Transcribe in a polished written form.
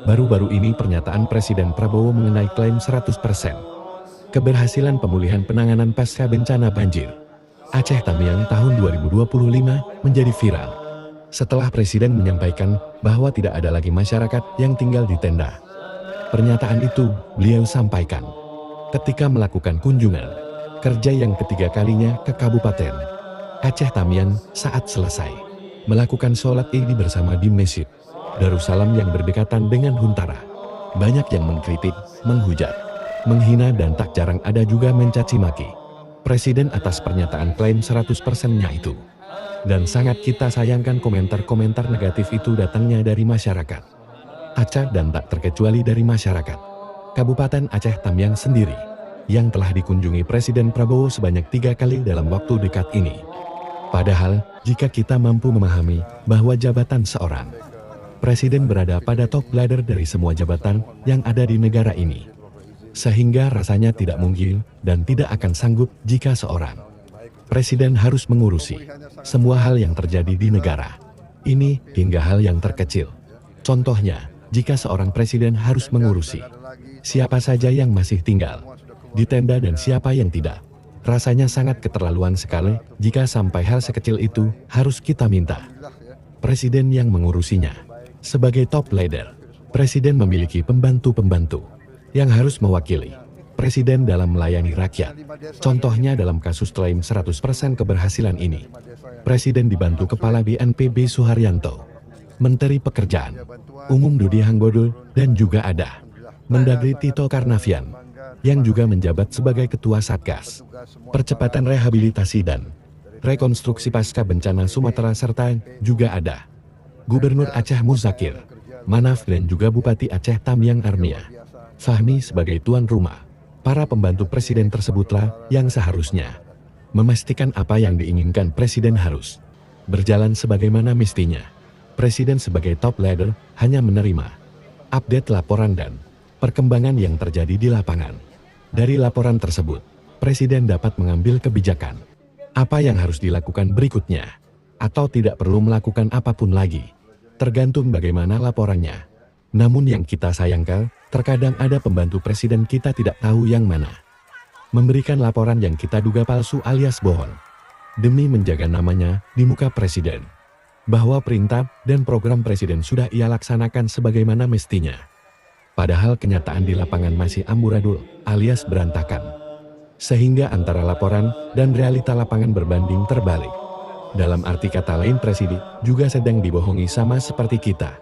Baru-baru ini pernyataan Presiden Prabowo mengenai klaim 100% keberhasilan pemulihan penanganan pasca bencana banjir Aceh Tamiang tahun 2025 menjadi viral. Setelah Presiden menyampaikan bahwa tidak ada lagi masyarakat yang tinggal di tenda. Pernyataan itu beliau sampaikan ketika melakukan kunjungan kerja yang ketiga kalinya ke Kabupaten Aceh Tamiang saat selesai melakukan sholat Id bersama di Masjid Darussalam yang berdekatan dengan Huntara. Banyak yang mengkritik, menghujat, menghina dan tak jarang ada juga mencaci maki Presiden atas pernyataan klaim 100%-nya itu. Dan sangat kita sayangkan komentar-komentar negatif itu datangnya dari masyarakat Aceh dan tak terkecuali dari masyarakat Kabupaten Aceh Tamiang sendiri yang telah dikunjungi Presiden Prabowo sebanyak 3 kali dalam waktu dekat ini. Padahal, jika kita mampu memahami bahwa jabatan seorang Presiden berada pada top ladder dari semua jabatan yang ada di negara ini. Sehingga rasanya tidak mungkin dan tidak akan sanggup jika seorang Presiden harus mengurusi semua hal yang terjadi di negara ini hingga hal yang terkecil. Contohnya, jika seorang Presiden harus mengurusi siapa saja yang masih tinggal di tenda dan siapa yang tidak. Rasanya sangat keterlaluan sekali jika sampai hal sekecil itu harus kita minta Presiden yang mengurusinya. Sebagai top leader, Presiden memiliki pembantu-pembantu yang harus mewakili Presiden dalam melayani rakyat. Contohnya dalam kasus klaim 100% keberhasilan ini, Presiden dibantu Kepala BNPB Suharyanto, Menteri Pekerjaan Umum Dudi Hangbodul, dan juga ada Mendagri Tito Karnavian yang juga menjabat sebagai Ketua Satgas Percepatan Rehabilitasi dan Rekonstruksi Pasca Bencana Sumatera, serta juga ada Gubernur Aceh Muzakir Manaf dan juga Bupati Aceh Tamiang Armia Fahmi sebagai tuan rumah. Para pembantu Presiden tersebutlah yang seharusnya memastikan apa yang diinginkan Presiden harus berjalan sebagaimana mestinya. Presiden sebagai top leader hanya menerima update laporan dan perkembangan yang terjadi di lapangan. Dari laporan tersebut, Presiden dapat mengambil kebijakan apa yang harus dilakukan berikutnya, atau tidak perlu melakukan apapun lagi, tergantung bagaimana laporannya. Namun yang kita sayangkan, terkadang ada pembantu Presiden kita tidak tahu yang mana memberikan laporan yang kita duga palsu alias bohong, demi menjaga namanya di muka Presiden, bahwa perintah dan program Presiden sudah ia laksanakan sebagaimana mestinya. Padahal kenyataan di lapangan masih amburadul alias berantakan, sehingga antara laporan dan realita lapangan berbanding terbalik. Dalam arti kata lain, Presiden juga sedang dibohongi sama seperti kita.